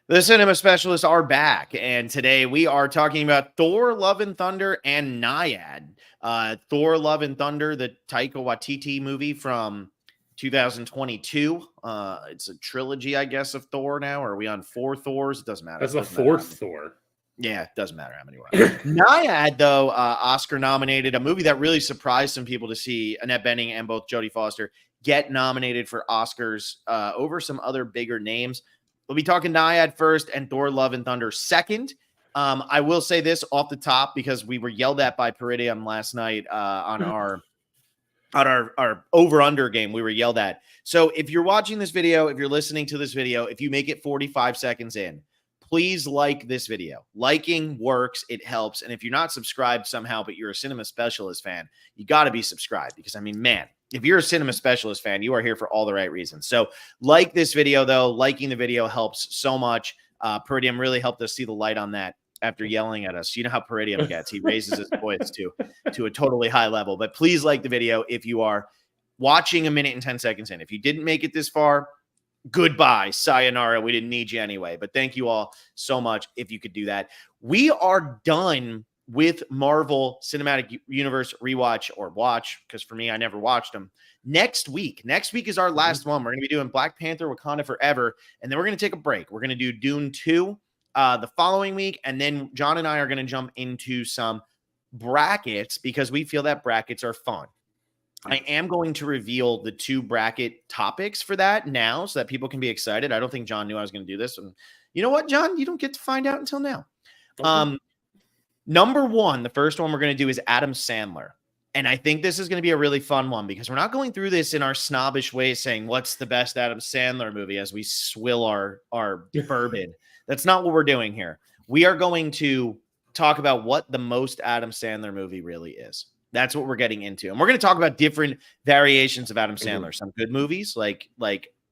The cinema specialists are back, and today we are talking about Thor, Love and Thunder, and Nyad. Thor, Love and Thunder, the Taika Waititi movie from 2022. It's a trilogy, I guess, of Thor now. Are we on 4 Thors? It doesn't matter. That's It the doesn't matter how fourth many. Thor. Yeah, it doesn't matter how many we're on. Nyad, though, Oscar nominated, a movie that really surprised some people to see Annette Bening and both Jodie Foster get nominated for Oscars over some other bigger names. We'll be talking Nyad first and Thor, Love, and Thunder second. I will say this off the top because we were yelled at by Peridium last night on our over-under game. We were yelled at. So if you're watching this video, if you're listening to this video, if you make it 45 seconds in, please like this video. Liking works. It helps. And if you're not subscribed somehow, but you're a cinema specialist fan, you got to be subscribed because, I mean, man, if you're a cinema specialist fan, you are here for all the right reasons. So like this video, though. Liking the video helps so much. Peridium really helped us see the light on that after yelling at us. You know how Peridium gets. He raises his voice to a totally high level. But please like the video if you are watching a minute and 10 seconds in. If you didn't make it this far, goodbye, sayonara. We didn't need you anyway. But thank you all so much if you could do that. We are done with Marvel Cinematic Universe rewatch or watch, because for me, I never watched them. Next week is our last one. We're going to be doing Black Panther, Wakanda Forever, and then we're going to take a break. We're going to do Dune 2 the following week, and then John and I are going to jump into some brackets because we feel that brackets are fun. I am going to reveal the 2 bracket topics for that now so that people can be excited. I don't think John knew I was going to do this. And you know what, John? You don't get to find out until now. Okay. Number 1, the first one we're going to do is Adam Sandler. And I think this is going to be a really fun one because we're not going through this in our snobbish way saying, what's the best Adam Sandler movie as we swill our bourbon. That's not what we're doing here. We are going to talk about what the most Adam Sandler movie really is. That's what we're getting into. And we're going to talk about different variations of Adam Sandler. Some good movies like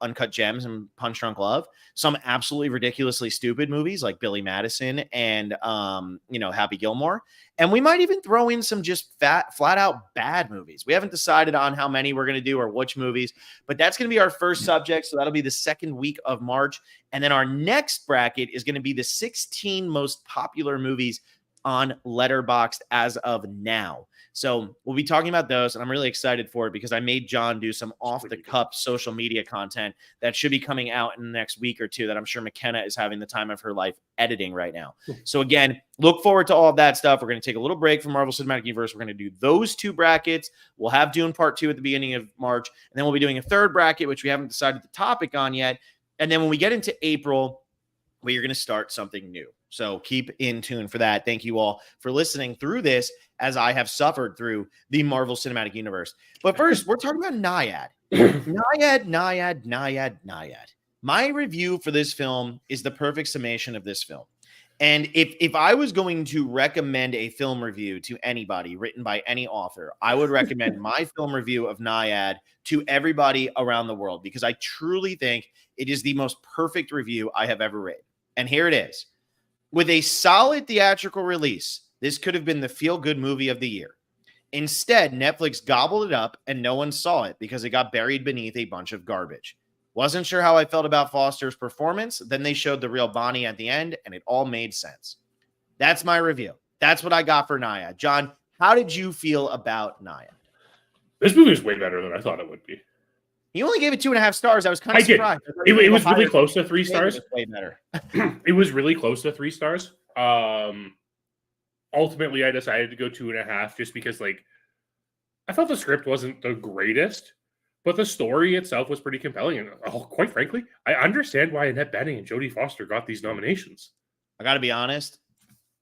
Uncut Gems and Punch Drunk Love. Some absolutely ridiculously stupid movies like Billy Madison and, Happy Gilmore. And we might even throw in some just flat out bad movies. We haven't decided on how many we're going to do or which movies, but that's going to be our first subject. So that'll be the second week of March. And then our next bracket is going to be the 16 most popular movies on Letterboxd as of now. So we'll be talking about those, and I'm really excited for it because I made John do some off-the-cuff social media content that should be coming out in the next week or two that I'm sure McKenna is having the time of her life editing right now. So again, look forward to all of that stuff. We're going to take a little break from Marvel Cinematic Universe. We're going to do those 2 brackets. We'll have Dune Part 2 at the beginning of March, and then we'll be doing a 3rd bracket, which we haven't decided the topic on yet. And then when we get into April, we are going to start something new. So keep in tune for that. Thank you all for listening through this as I have suffered through the Marvel Cinematic Universe. But first, we're talking about Nyad. Nyad. My review for this film is the perfect summation of this film. And if I was going to recommend a film review to anybody written by any author, I would recommend my film review of Nyad to everybody around the world because I truly think it is the most perfect review I have ever written. And here it is. With a solid theatrical release, this could have been the feel-good movie of the year. Instead, Netflix gobbled it up and no one saw it because it got buried beneath a bunch of garbage. Wasn't sure how I felt about Foster's performance. Then they showed the real Bonnie at the end and it all made sense. That's my review. That's what I got for Nyad. John, how did you feel about Nyad? This movie is way better than I thought it would be. You only gave it 2.5 stars. I was kind of surprised. It was really close to 3 stars. Way better. It was really close to 3 stars. Ultimately, I decided to go 2.5 just because, I thought the script wasn't the greatest, but the story itself was pretty compelling. And quite frankly, I understand why Annette Bening and Jodie Foster got these nominations. I got to be honest.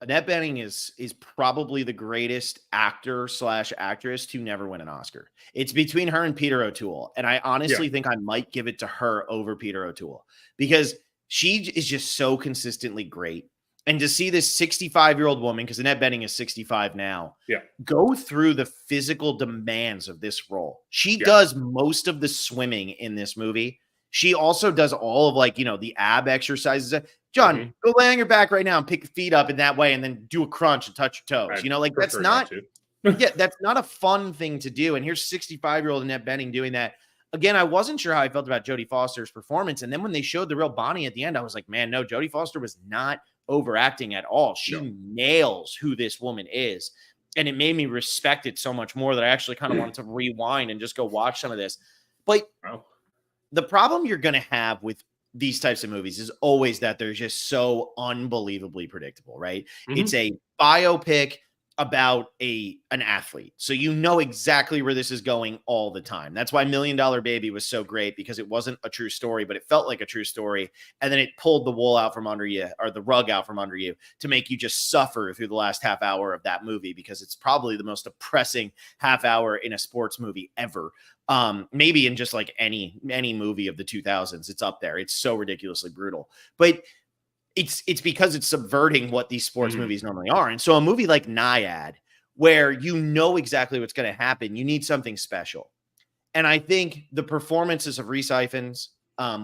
Annette Bening is probably the greatest actor/actress to never win an Oscar. It's between her and Peter O'Toole. And I honestly think I might give it to her over Peter O'Toole because she is just so consistently great. And to see this 65-year-old woman, because Annette Bening is 65 now, go through the physical demands of this role. She does most of the swimming in this movie. She also does all of the ab exercises. John, go lay on your back right now and pick your feet up in that way and then do a crunch and touch your toes. That's not a fun thing to do. And here's 65-year-old Annette Bening doing that. again, I wasn't sure how I felt about Jodie Foster's performance. And then when they showed the real Bonnie at the end, I was like, man, no, Jodie Foster was not overacting at all. She nails who this woman is. And it made me respect it so much more that I actually kind of wanted to rewind and just go watch some of this. But the problem you're going to have with these types of movies is always that they're just so unbelievably predictable, right? It's a biopic about an athlete. So you know exactly where this is going all the time. That's why $1 Million Baby was so great, because it wasn't a true story, but it felt like a true story. And then it pulled the wool out from under you, or the rug out from under you, to make you just suffer through the last half hour of that movie, because it's probably the most depressing half hour in a sports movie ever. Maybe in just like any movie of the 2000s, it's up there. It's so ridiculously brutal, but it's because it's subverting what these sports movies normally are. And so a movie like Nyad, where you know exactly what's going to happen, you need something special. And I think the performances of Rhys Ifans,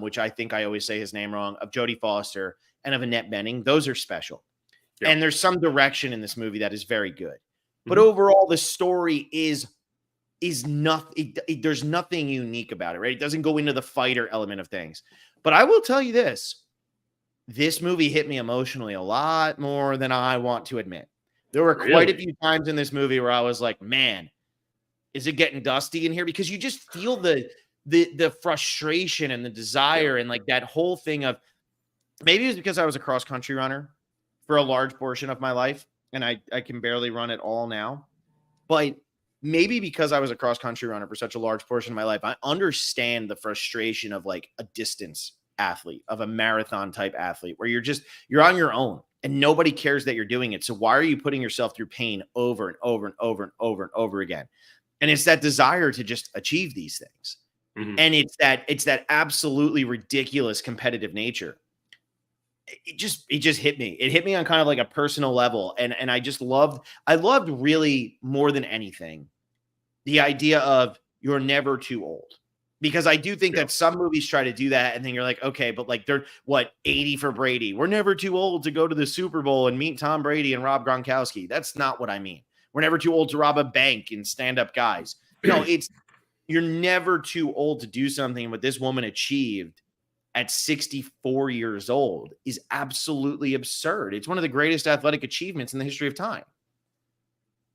which I think I always say his name wrong, of Jodie Foster and of Annette Bening, those are special. Yeah. And there's some direction in this movie that is very good. But overall, the story is nothing. There's nothing unique about it, right? It doesn't go into the fighter element of things. But I will tell you this movie hit me emotionally a lot more than I want to admit. There were quite a few times in this movie where I was like, man, is it getting dusty in here? Because you just feel the frustration and the desire and like that whole thing of, maybe it was because I was a cross country runner for a large portion of my life, and I can barely run at all now. But maybe because I was a cross country runner for such a large portion of my life, I understand the frustration of like a distance athlete, of a marathon type athlete, where you're on your own and nobody cares that you're doing it. So why are you putting yourself through pain over and over and over and over and over again? And it's that desire to just achieve these things. And it's that absolutely ridiculous competitive nature. It just hit me. It hit me on kind of like a personal level. And I loved really, more than anything, the idea of you're never too old. Because I do think that some movies try to do that, and then you're like, okay, but like they're 80 for Brady. We're never too old to go to the Super Bowl and meet Tom Brady and Rob Gronkowski. That's not what I mean. We're never too old to rob a bank and stand up guys. No, you're never too old to do something. What this woman achieved at 64 years old is absolutely absurd. It's one of the greatest athletic achievements in the history of time.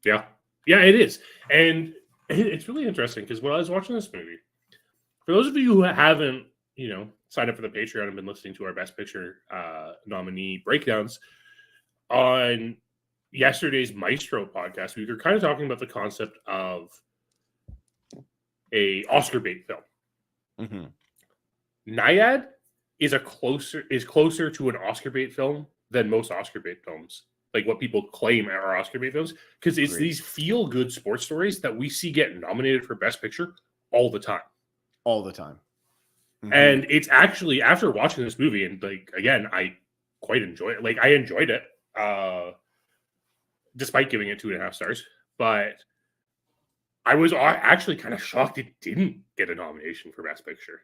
Yeah, it is. And it's really interesting because when I was watching this movie, for those of you who haven't, signed up for the Patreon and been listening to our Best Picture nominee breakdowns, on yesterday's Maestro podcast, we were kind of talking about the concept of a Oscar bait film. Nyad is closer to an Oscar bait film than most Oscar bait films, like what people claim are Oscar bait films, because it's these feel good sports stories that we see get nominated for Best Picture all the time. And it's actually, after watching this movie, and like, again, I quite enjoy it. Like, I enjoyed it, despite giving it 2.5 stars, but I was actually kind of shocked it didn't get a nomination for Best Picture.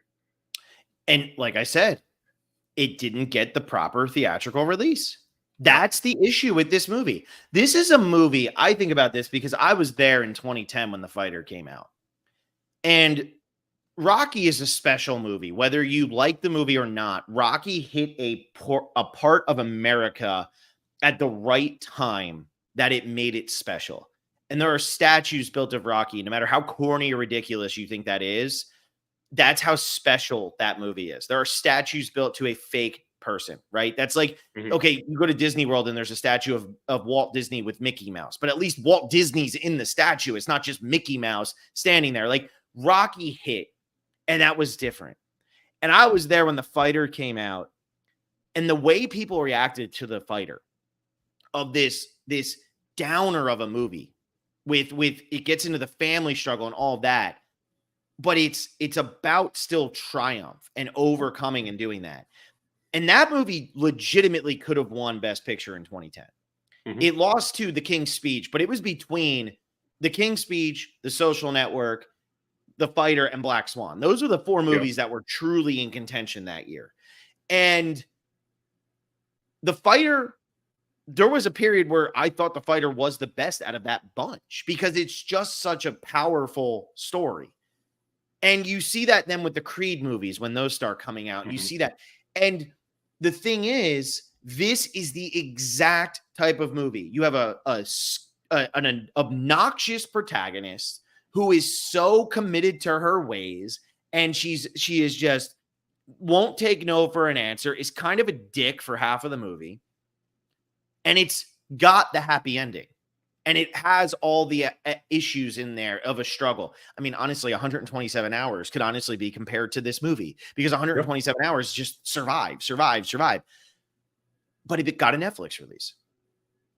And like I said, it didn't get the proper theatrical release. That's the issue with this movie. This is a movie, I think about this because I was there in 2010 when The Fighter came out. And Rocky is a special movie. Whether you like the movie or not, Rocky hit a part of America at the right time that it made it special. And there are statues built of Rocky, no matter how corny or ridiculous you think that is. That's how special that movie is. There are statues built to a fake person, right? That's like, okay, you go to Disney World and there's a statue of Walt Disney with Mickey Mouse, but at least Walt Disney's in the statue. It's not just Mickey Mouse standing there. Like, Rocky hit, and that was different. And I was there when The Fighter came out, and the way people reacted to The Fighter, of this downer of a movie with it gets into the family struggle and all that, but it's about still triumph and overcoming and doing that. And that movie legitimately could have won Best Picture in 2010. It lost to The King's Speech, but it was between The King's Speech, The Social Network, The Fighter, and Black Swan. Those are the 4 movies that were truly in contention that year. And The Fighter, there was a period where I thought The Fighter was the best out of that bunch because it's just such a powerful story. And you see that then with the Creed movies when those start coming out. You see that. And the thing is, this is the exact type of movie. You have an obnoxious protagonist who is so committed to her ways, and she is just won't take no for an answer, is kind of a dick for half of the movie. And it's got the happy ending. And it has all the issues in there of a struggle. I mean, honestly, 127 hours could honestly be compared to this movie, because 127 hours just survive. But if it got a Netflix release,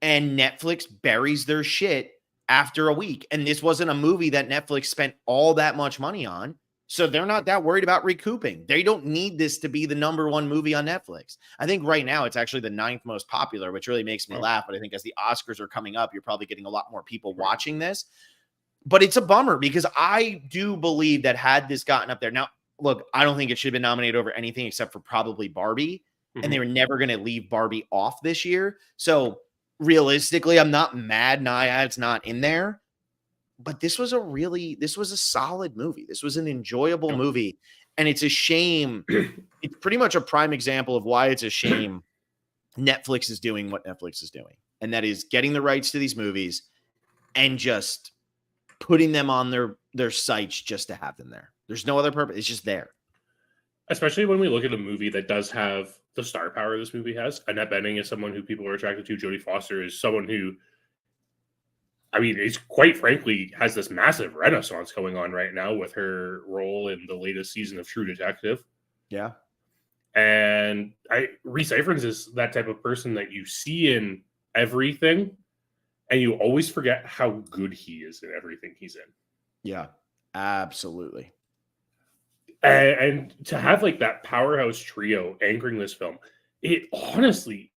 and Netflix buries their shit after a week, and this wasn't a movie that Netflix spent all that much money on, so they're not that worried about recouping. They don't need this to be the #1 movie on Netflix. I think right now it's actually the 9th most popular, which really makes me laugh. But I think as the Oscars are coming up, you're probably getting a lot more people watching this. But it's a bummer, because I do believe that had this gotten up there. Now, look, I don't think it should have been nominated over anything except for probably Barbie. And they were never going to leave Barbie off this year. So realistically, I'm not mad Nyad's not in there. But this was a solid movie. This was an enjoyable movie. And it's a shame. It's pretty much a prime example of why it's a shame Netflix is doing what Netflix is doing. And that is getting the rights to these movies and just putting them on their sites just to have them there. There's no other purpose. It's just there. Especially when we look at a movie that does have the star power this movie has. Annette Bening is someone who people are attracted to. Jodie Foster is someone who, I mean, it's quite frankly has this massive renaissance going on right now with her role in the latest season of True Detective. Yeah. And Rhys Ifans is that type of person that you see in everything, and you always forget how good he is in everything he's in. Yeah, absolutely. And to have like that powerhouse trio anchoring this film, it honestly,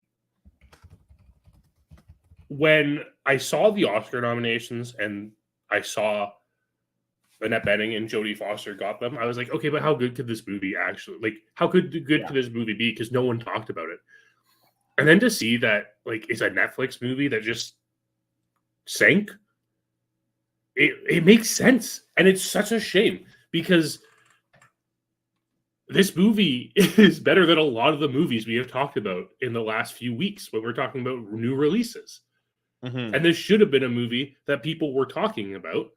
when I saw the Oscar nominations and I saw Annette Bening and Jodie Foster got them, I was like, okay, but how good could this movie actually, like, how good could this movie be? Because no one talked about it. And then to see that, like, it's a Netflix movie that just sank, it makes sense. And it's such a shame, because this movie is better than a lot of the movies we have talked about in the last few weeks when we're talking about new releases. And this should have been a movie that people were talking about.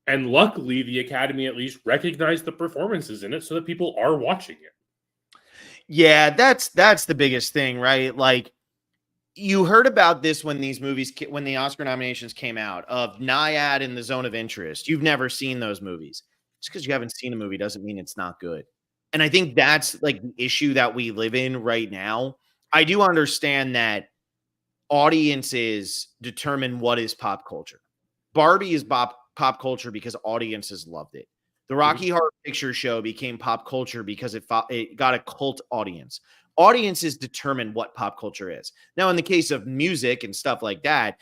And luckily, the Academy at least recognized the performances in it so that people are watching it. Yeah, that's the biggest thing, right? Like, you heard about this when these movies, when the Oscar nominations came out, of Nyad and The Zone of Interest. You've never seen those movies. Just because you haven't seen a movie doesn't mean it's not good. And I think that's like the issue that we live in right now. I do understand that audiences determine what is pop culture. Barbie is pop culture because audiences loved it. The Rocky Horror Picture Show became pop culture because it got a cult audience. Audiences determine what pop culture is. Now, in the case of music and stuff like that,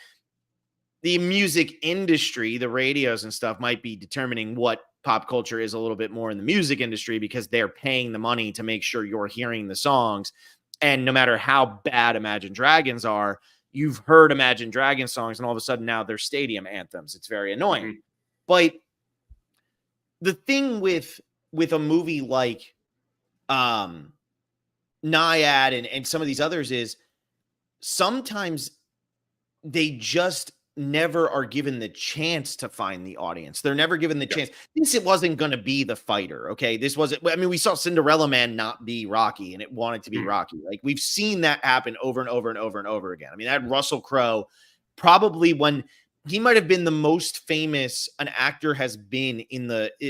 the music industry, the radios and stuff, might be determining what pop culture is a little bit more in the music industry, because they're paying the money to make sure you're hearing the songs. And no matter how bad Imagine Dragons are, you've heard Imagine Dragons songs, and all of a sudden now they're stadium anthems. It's very annoying. But the thing with a movie like Nyad and some of these others is sometimes they just never are given the chance to find the audience. They're never given the chance. It wasn't going to be The Fighter. Okay. This wasn't, I mean, we saw Cinderella Man not be Rocky, and it wanted to be Rocky. Like, we've seen that happen over and over and over and over again. I mean, that Russell Crowe, probably when he might have been the most famous an actor has been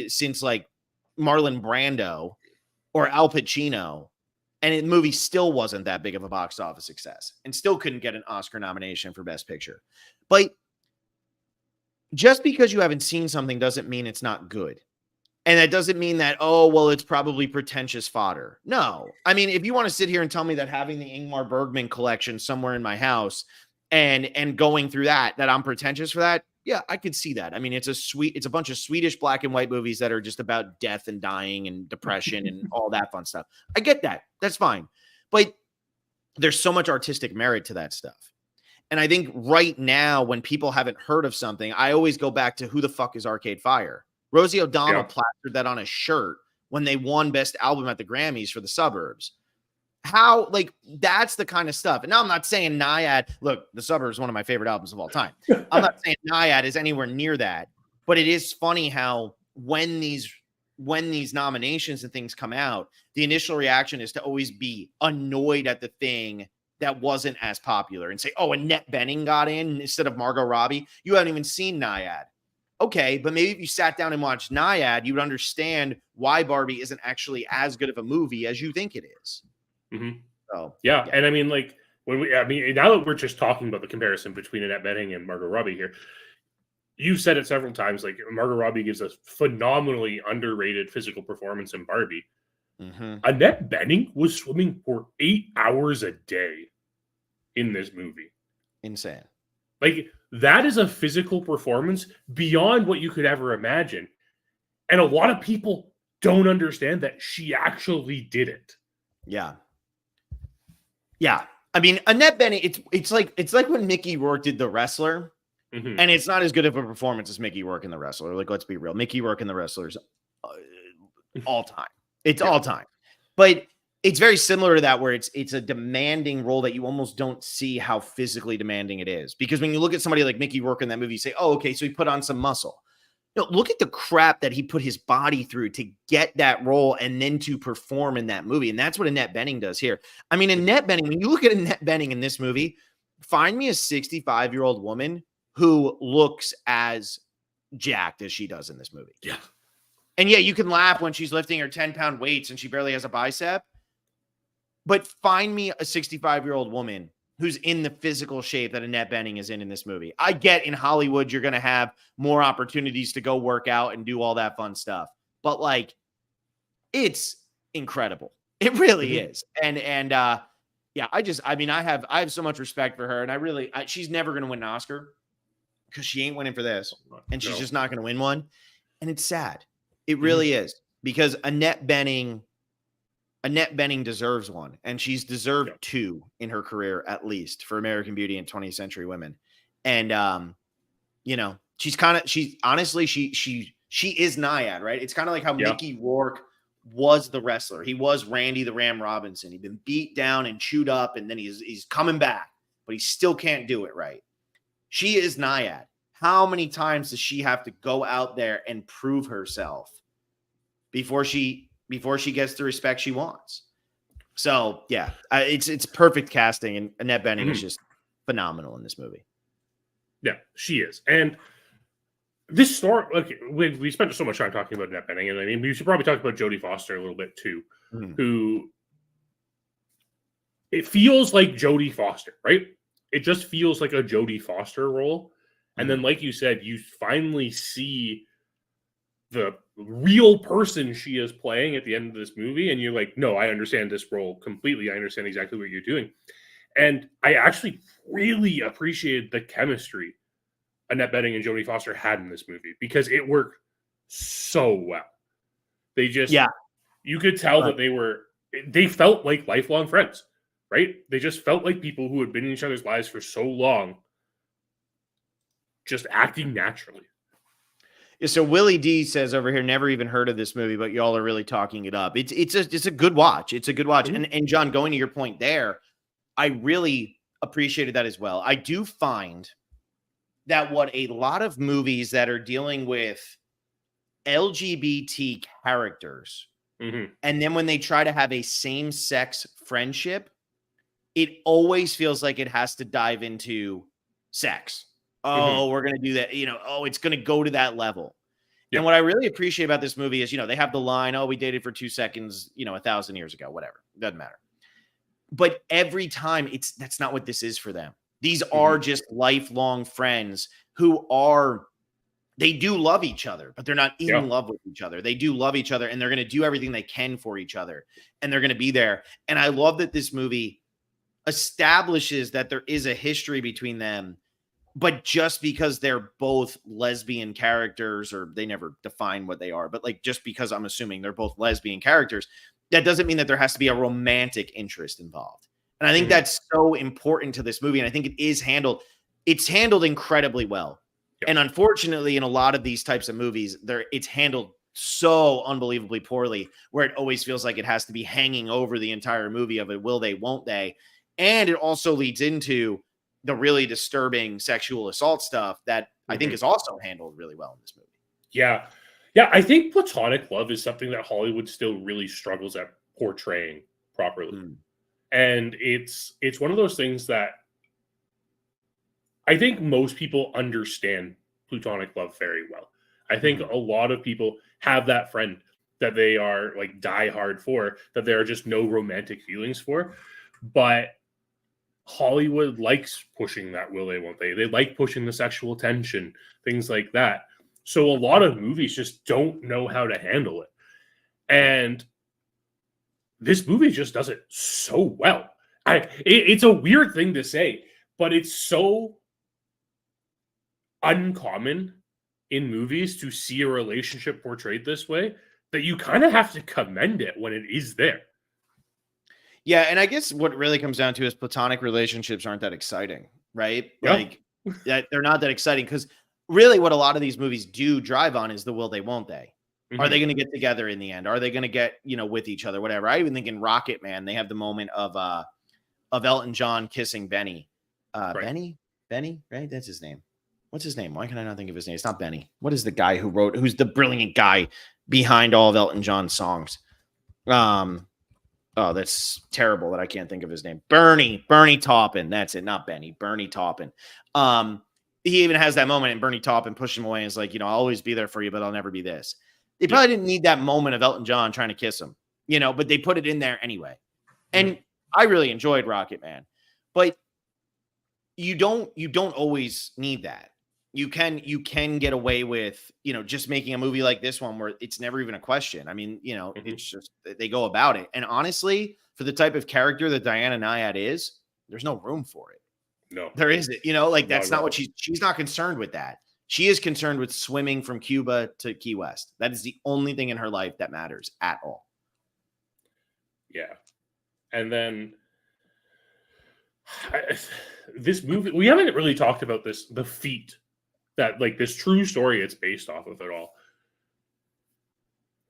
since like Marlon Brando or Al Pacino. And the movie still wasn't that big of a box office success and still couldn't get an Oscar nomination for Best Picture. But just because you haven't seen something doesn't mean it's not good. And that doesn't mean that, oh, well, it's probably pretentious fodder. No. I mean, if you want to sit here and tell me that having the Ingmar Bergman collection somewhere in my house and going through that I'm pretentious for that, yeah, I could see that. I mean, it's a bunch of Swedish black and white movies that are just about death and dying and depression and all that fun stuff. I get that. That's fine. But there's so much artistic merit to that stuff. And I think right now, when people haven't heard of something, I always go back to, who the fuck is Arcade Fire? Rosie O'Donnell Yeah. plastered that on a shirt when they won Best Album at the Grammys for The Suburbs. How, like, that's the kind of stuff. And now I'm not saying Nyad, look, The Suburbs is one of my favorite albums of all time. I'm not saying Nyad is anywhere near that, but it is funny how when these nominations and things come out, the initial reaction is to always be annoyed at the thing that wasn't as popular and say, oh, Annette Bening got in instead of Margot Robbie. You haven't even seen Nyad. Okay, but maybe if you sat down and watched Nyad, you would understand why Barbie isn't actually as good of a movie as you think it is. Mm-hmm. So yeah, and I mean, like now that we're just talking about the comparison between Annette Bening and Margot Robbie here, you've said it several times. Like Margot Robbie gives a phenomenally underrated physical performance in Barbie. Mm-hmm. Annette Bening was swimming for 8 hours a day in this movie. Insane. Like, that is a physical performance beyond what you could ever imagine. And a lot of people don't understand that she actually did it. Yeah. Yeah. I mean, Annette Bening, it's like when Mickey Rourke did The Wrestler, and it's not as good of a performance as Mickey Rourke in The Wrestler. Like, let's be real. Mickey Rourke in The Wrestler is all time. It's all time. But it's very similar to that, where it's a demanding role that you almost don't see how physically demanding it is. Because when you look at somebody like Mickey Rourke in that movie, you say, oh, okay, so he put on some muscle. No, look at the crap that he put his body through to get that role and then to perform in that movie. And that's what Annette Bening does here. I mean, Annette Bening, when you look at Annette Bening in this movie, find me a 65-year-old woman who looks as jacked as she does in this movie. Yeah. And yeah, you can laugh when she's lifting her 10-pound weights and she barely has a bicep. But find me a 65-year-old woman who's in the physical shape that Annette Bening is in this movie. I get in Hollywood, you're going to have more opportunities to go work out and do all that fun stuff. But, like, it's incredible. It really is. And yeah, I have so much respect for her. And she's never going to win an Oscar because she ain't winning for this. And she's just not going to win one. And it's sad. It really is. Because Annette Bening deserves one, and she's deserved two in her career, at least, for American Beauty and 20th Century Women. And, you know, she is Nyad, right? It's kind of like how Mickey Rourke was the wrestler. He was Randy the Ram Robinson. He'd been beat down and chewed up, and then he's coming back, but he still can't do it right. She is Nyad. How many times does she have to go out there and prove herself before she gets the respect she wants? So yeah, it's perfect casting, and Annette Bening is just phenomenal in this movie. Yeah, she is. And this story, okay, we spent so much time talking about Annette Bening, and I mean, we should probably talk about Jodie Foster a little bit too, who it feels like Jodie Foster, right? It just feels like a Jodie Foster role. And then, like you said, you finally see the real person she is playing at the end of this movie, and you're like, no, I understand this role completely. I understand exactly what you're doing. And I actually really appreciated the chemistry Annette Bening and Jodie Foster had in this movie, because it worked so well. They just, you could tell that they felt like lifelong friends, right? They just felt like people who had been in each other's lives for so long, just acting naturally. Yeah, so Willie D says over here, never even heard of this movie, but y'all are really talking it up. It's a good watch. It's a good watch. And John, going to your point there, I really appreciated that as well. I do find that what a lot of movies that are dealing with LGBT characters, and then when they try to have a same-sex friendship, it always feels like it has to dive into sex. Oh, we're going to do that. You know, oh, it's going to go to that level. And what I really appreciate about this movie is, you know, they have the line, oh, we dated for 2 seconds, you know, 1,000 years ago, whatever. Doesn't matter. But every time that's not what this is for them. These are just lifelong friends who they do love each other, but they're not in love with each other. They do love each other, and they're going to do everything they can for each other, and they're going to be there. And I love that this movie establishes that there is a history between them, but just because they're both lesbian characters, or they never define what they are, but like, just because I'm assuming they're both lesbian characters, that doesn't mean that there has to be a romantic interest involved. And I think that's so important to this movie. And I think it's handled incredibly well. Yep. And unfortunately, in a lot of these types of movies, it's handled so unbelievably poorly, where it always feels like it has to be hanging over the entire movie of a will they, won't they. And it also leads into the really disturbing sexual assault stuff that I think is also handled really well in this movie. Yeah. Yeah, I think platonic love is something that Hollywood still really struggles at portraying properly. And it's one of those things that I think most people understand platonic love very well. I think a lot of people have that friend that they are like die hard for, that there are just no romantic feelings for. But Hollywood likes pushing that will they, won't they? They like pushing the sexual tension, things like that. So a lot of movies just don't know how to handle it. And this movie just does it so well. It's a weird thing to say, but it's so uncommon in movies to see a relationship portrayed this way that you kind of have to commend it when it is there. Yeah, and I guess what really comes down to is platonic relationships aren't that exciting, right? Yeah. Like they're not that exciting because really what a lot of these movies do drive on is the will they, won't they? Are they going to get together in the end? Are they going to get, with each other, whatever? I even think in Rocket Man, they have the moment of Elton John kissing Benny. Right. Benny, right? That's his name. What's his name? Why can I not think of his name? It's not Benny. What is the guy who's the brilliant guy behind all of Elton John's songs? Oh, that's terrible that I can't think of his name. Bernie Taupin. That's it. Not Benny. Bernie Taupin. He even has that moment and Bernie Taupin pushes him away and is like, I'll always be there for you, but I'll never be this. They probably didn't need that moment of Elton John trying to kiss him, but they put it in there anyway. And I really enjoyed Rocket Man, but you don't always need that. You can get away with, just making a movie like this one where it's never even a question. I mean, it's just, they go about it. And honestly, for the type of character that Diana Nyad is, there's no room for it. No, there isn't, that's not what she's not concerned with that. She is concerned with swimming from Cuba to Key West. That is the only thing in her life that matters at all. Yeah. And then this movie, we haven't really talked about the feat that like this true story it's based off of at all.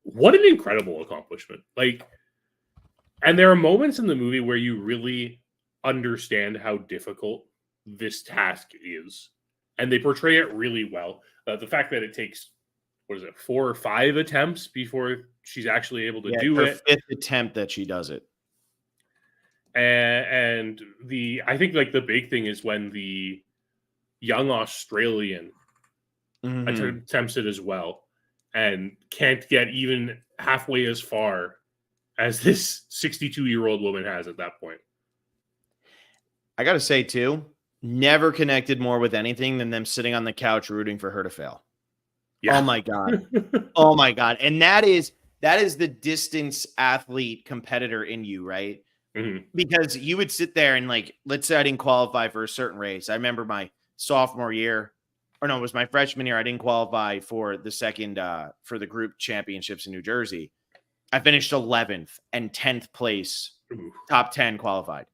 What an incredible accomplishment. And there are moments in the movie where you really understand how difficult this task is. And they portray it really well. The fact that it takes, 4 or 5 attempts before she's actually able to do it. 5th attempt that she does it. And I think the big thing is when the young Australian attempts it as well and can't get even halfway as far as this 62-year-old woman has at that point. I got to say too, never connected more with anything than them sitting on the couch rooting for her to fail. Yeah. Oh my God. Oh my God. And that is the distance athlete competitor in you, right? Because you would sit there and let's say I didn't qualify for a certain race. I remember my sophomore year, or no, it was my freshman year. I didn't qualify for the second, for the group championships in New Jersey. I finished 11th and 10th place, top 10 qualified.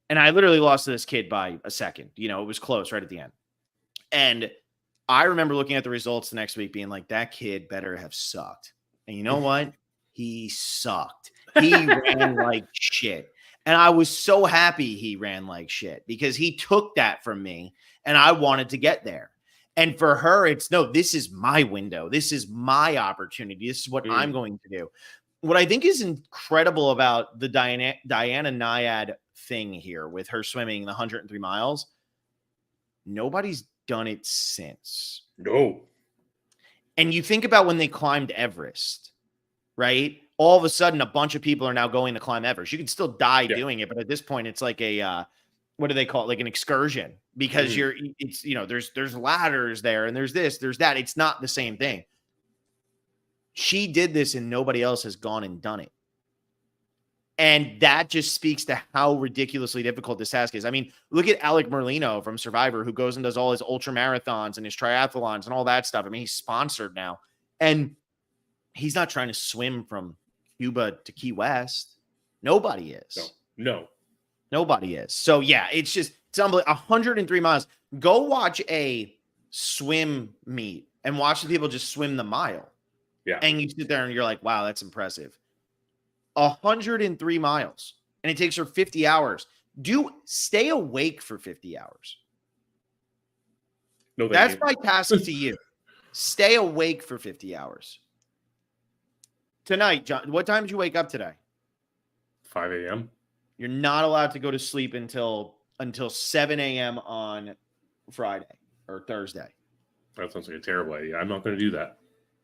And I literally lost to this kid by a second. It was close right at the end. And I remember looking at the results the next week being like, that kid better have sucked. And you know what? He sucked. He ran like shit. And I was so happy he ran like shit because he took that from me and I wanted to get there. And for her, it's no, this is my window. This is my opportunity. This is what I'm going to do. What I think is incredible about the Diana Nyad thing here with her swimming the 103 miles, nobody's done it since. No. And you think about when they climbed Everest, right? All of a sudden, a bunch of people are now going to climb Everest. You can still die doing it, but at this point, it's like a what do they call it? Like an excursion, because there's ladders there and there's this, there's that. It's not the same thing. She did this and nobody else has gone and done it. And that just speaks to how ridiculously difficult this task is. I mean, look at Alec Merlino from Survivor, who goes and does all his ultra marathons and his triathlons and all that stuff. I mean, he's sponsored now. And he's not trying to swim from Cuba to Key West. Nobody is. No. Nobody is. So, yeah, it's unbelievable. 103 miles. Go watch a swim meet and watch the people just swim the mile. Yeah. And you sit there and you're like, wow, that's impressive. 103 miles. And it takes her 50 hours. Stay awake for 50 hours. No, that's my task to you. Stay awake for 50 hours. Tonight, John, what time did you wake up today? 5 a.m. You're not allowed to go to sleep until 7 a.m. on Friday or Thursday. That sounds like a terrible idea. I'm not going to do that.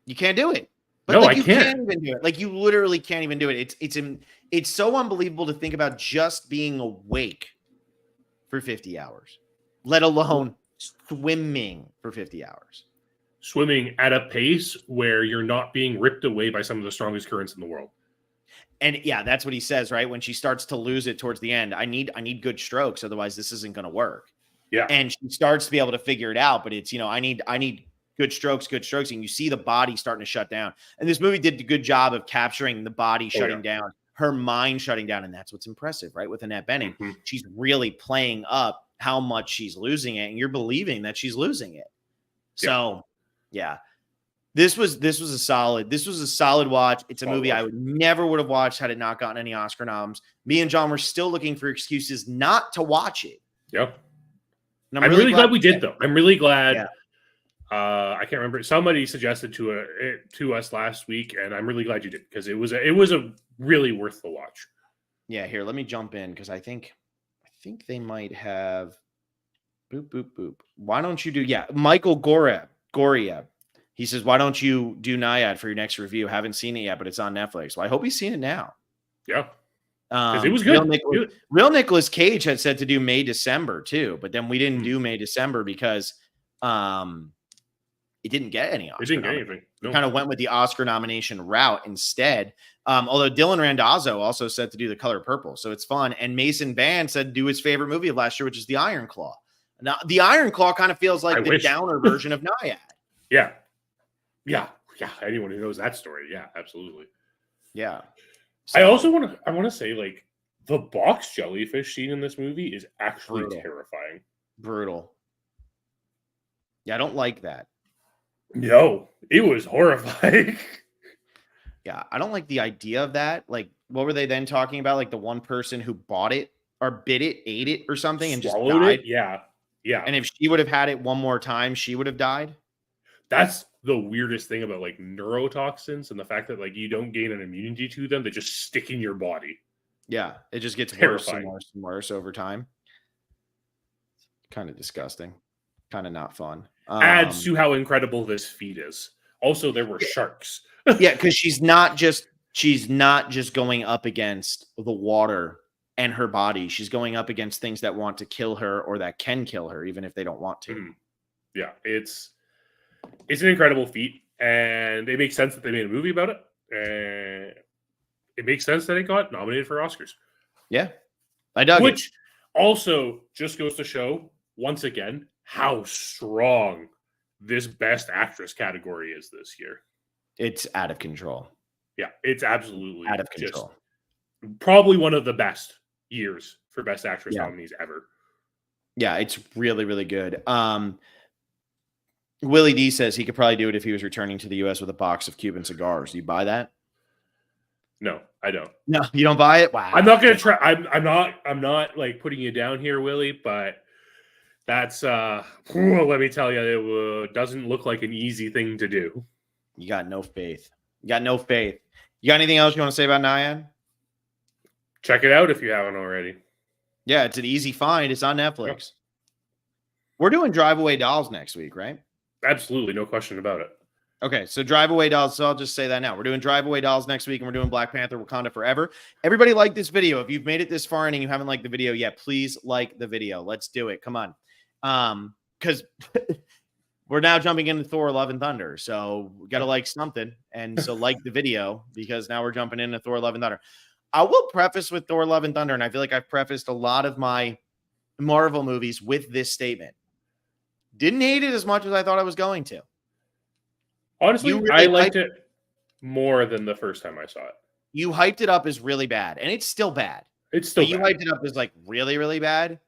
You can't do it. But no, like, I can't even do it. Like, you literally can't even do it. It's so unbelievable to think about just being awake for 50 hours, let alone swimming for 50 hours. Swimming at a pace where you're not being ripped away by some of the strongest currents in the world. And yeah, that's what he says, right? When she starts to lose it towards the end, I need good strokes, otherwise this isn't going to work. Yeah. And she starts to be able to figure it out, but it's, I need good strokes. And you see the body starting to shut down. And this movie did a good job of capturing the body shutting down, her mind shutting down. And that's what's impressive, right? With Annette Bening, she's really playing up how much she's losing it. And you're believing that she's losing it. So yeah, this was a solid watch. It's a movie I never would have watched had it not gotten any Oscar noms. Me and John were still looking for excuses not to watch it. Yep. And I'm really glad we did, though. I'm really glad. Yeah. I can't remember. Somebody suggested to us last week, and I'm really glad you did, because it was a really worth the watch. Yeah, here, let me jump in, because I think they might have boop boop boop. Why don't you do Michael Goria? He says, why don't you do Nyad for your next review? Haven't seen it yet, but it's on Netflix. Well, I hope he's seen it now. Yeah. Because it was good. Real Nicolas Cage had said to do May, December too, but then we didn't do May, December because it didn't get any Oscar. It didn't get anything. No. Kind of went with the Oscar nomination route instead. Although Dylan Randazzo also said to do The Color Purple, so it's fun. And Mason Band said to do his favorite movie of last year, which is The Iron Claw. Now, The Iron Claw kind of feels like the downer version of Nyad. Yeah. Anyone who knows that story, absolutely. Yeah. So, I also want to say, like, the box jellyfish scene in this movie is actually terrifying. Brutal. Yeah, I don't like that. No, it was horrifying. Yeah, I don't like the idea of that. Like, what were they then talking about? Like the one person who bought it or bit it, ate it or something, and just died? Yeah. And if she would have had it one more time, she would have died? That's the weirdest thing about, like, neurotoxins and the fact that, like, you don't gain an immunity to them. They just stick in your body. Yeah, it just gets terrifying. worse and worse over time. Kind of disgusting. Kind of not fun. Adds to how incredible this feat is. Also, there were sharks. Yeah, because she's not just going up against the water and her body. She's going up against things that want to kill her or that can kill her, even if they don't want to. Yeah, it's an incredible feat, and it makes sense that they made a movie about it. And it makes sense that it got nominated for Oscars. Yeah, I dug it. Which also just goes to show, once again, how strong this Best Actress category is this year. It's out of control. Yeah, it's absolutely out of control. Probably one of the best years for Best Actress nominees ever. Yeah, it's really, really good. Willie D says he could probably do it if he was returning to the U.S. with a box of Cuban cigars. Do you buy that? No, I don't. No, you don't buy it? Wow. I'm not going to try. I'm not like putting you down here, Willie, but that's, let me tell you, it doesn't look like an easy thing to do. You got no faith. You got anything else you want to say about Nyad? Check it out if you haven't already. Yeah, it's an easy find. It's on Netflix. Yep. We're doing Drive Away Dolls next week, right? Absolutely. No question about it. Okay, so Drive Away Dolls. So I'll just say that now. We're doing Drive Away Dolls next week, and we're doing Black Panther Wakanda Forever. Everybody like this video. If you've made it this far and you haven't liked the video yet, please like the video. Let's do it. Come on. Because we're now jumping into Thor Love and Thunder. So we got to like something. And so like the video, because now we're jumping into Thor Love and Thunder. I will preface with Thor Love and Thunder, and I feel like I've prefaced a lot of my Marvel movies with this statement. Didn't hate it as much as I thought I was going to. Honestly, I liked it more than the first time I saw it. You hyped it up as really bad, and it's still bad. It's still bad. You hyped it up as like really, really bad.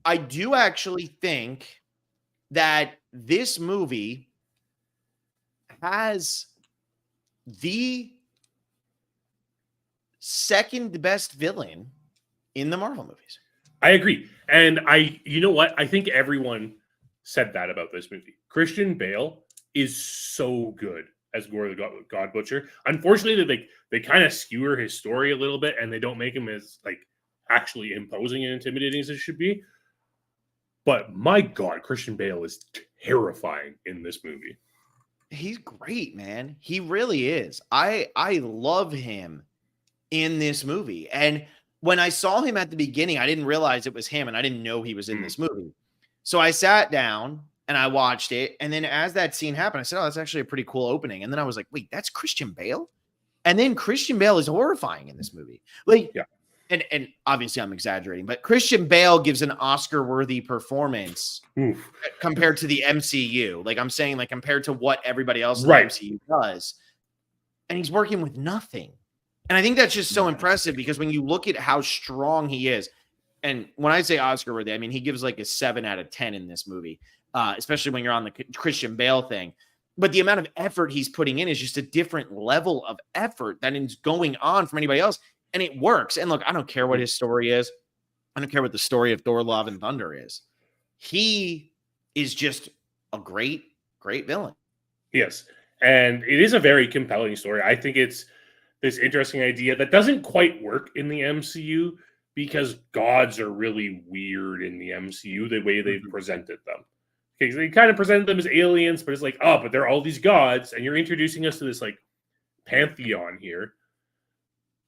I do actually think that this movie has the second best villain in the Marvel movies. I agree. And you know what? I think everyone said that about this movie. Christian Bale is so good as Gore the God Butcher. Unfortunately, they kind of skewer his story a little bit, and they don't make him as like actually imposing and intimidating as it should be. But my God, Christian Bale is terrifying in this movie. He's great, man. He really is. I love him in this movie. And when I saw him at the beginning, I didn't realize it was him, and I didn't know he was in this movie. So I sat down and I watched it. And then as that scene happened, I said, oh, that's actually a pretty cool opening. And then I was like, wait, that's Christian Bale? And then Christian Bale is horrifying in this movie. Like, yeah. And obviously I'm exaggerating, but Christian Bale gives an Oscar-worthy performance compared to the MCU. Like I'm saying, like compared to what everybody else in the MCU does. And he's working with nothing. And I think that's just so impressive because when you look at how strong he is, and when I say Oscar-worthy, I mean, he gives like a 7 out of 10 in this movie, especially when you're on the Christian Bale thing. But the amount of effort he's putting in is just a different level of effort than is going on from anybody else. And it works. And look, I don't care what his story is. I don't care what the story of Thor, Love, and Thunder is. He is just a great, great villain. Yes. And it is a very compelling story. I think it's this interesting idea that doesn't quite work in the MCU because gods are really weird in the MCU, the way they've presented them. Okay, so they kind of presented them as aliens, but it's like, oh, but they're all these gods, and you're introducing us to this like pantheon here.